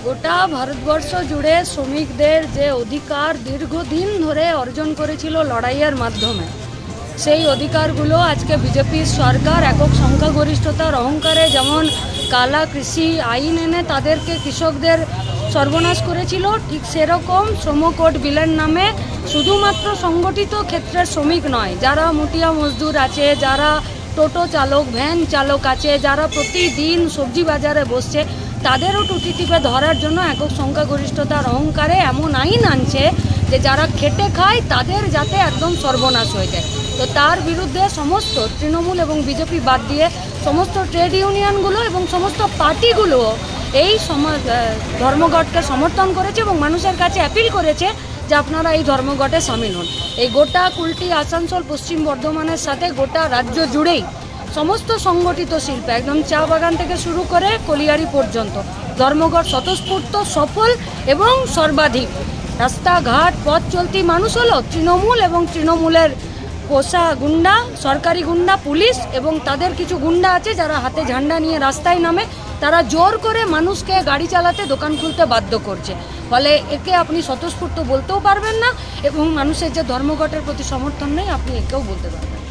গোটা ভারতবর্ষ জুড়ে শ্রমিকদের যে অধিকার দীর্ঘদিন ধরে অর্জন করেছিল লড়াইয়ের মাধ্যমে, সেই অধিকারগুলো আজকে বিজেপির সরকার একক সংখ্যাগরিষ্ঠতার অহংকারে যেমন কালা কৃষি আইন এনে তাদেরকে কৃষকদের সর্বনাশ করেছিল, ঠিক সেরকম শ্রম কোড বিলের নামে শুধুমাত্র সংগঠিত ক্ষেত্রের শ্রমিক নয়, যারা মুটিয়া মজদুর আছে, যারা টোটো চালক ভ্যান চালক আছে, যারা প্রতিদিন সবজি বাজারে বসছে, তাদেরও টুটি টিপে ধরার জন্য একক সংখ্যাগরিষ্ঠতার অহংকারে এমন আইন আনছে যে যারা খেটে খায় তাদের যাতে একদম সর্বনাশ হয়ে যায়। তো তার বিরুদ্ধে সমস্ত তৃণমূল এবং বিজেপি বাদ দিয়ে সমস্ত ট্রেড ইউনিয়নগুলো এবং সমস্ত পার্টিগুলো এই ধর্মঘটকে সমর্থন করেছে এবং মানুষের কাছে অ্যাপিল করেছে যে আপনারা এই ধর্মঘটে সামিল হন। এই গোটা কুলটি আসানসোল পশ্চিম বর্ধমানের সাথে গোটা রাজ্য জুড়েই সমস্ত সংগঠিত শিল্প একদম চা বাগান থেকে শুরু করে কলিয়ারি পর্যন্ত ধর্মঘট স্বতঃস্ফূর্ত সফল এবং সর্বাধিক। রাস্তাঘাট পথ চলতি মানুষ হলো তৃণমূল এবং তৃণমূলের পোষা গুন্ডা, সরকারি গুন্ডা পুলিশ এবং তাদের কিছু গুন্ডা আছে যারা হাতে ঝান্ডা নিয়ে রাস্তায় নামে, তারা জোর করে মানুষকে গাড়ি চালাতে দোকান খুলতে বাধ্য করছে। ফলে একে আপনি স্বতঃস্ফূর্ত বলতেও পারবেন না এবং মানুষের যে ধর্মঘটের প্রতি সমর্থন নেই আপনি একেও বলতে পারবেন।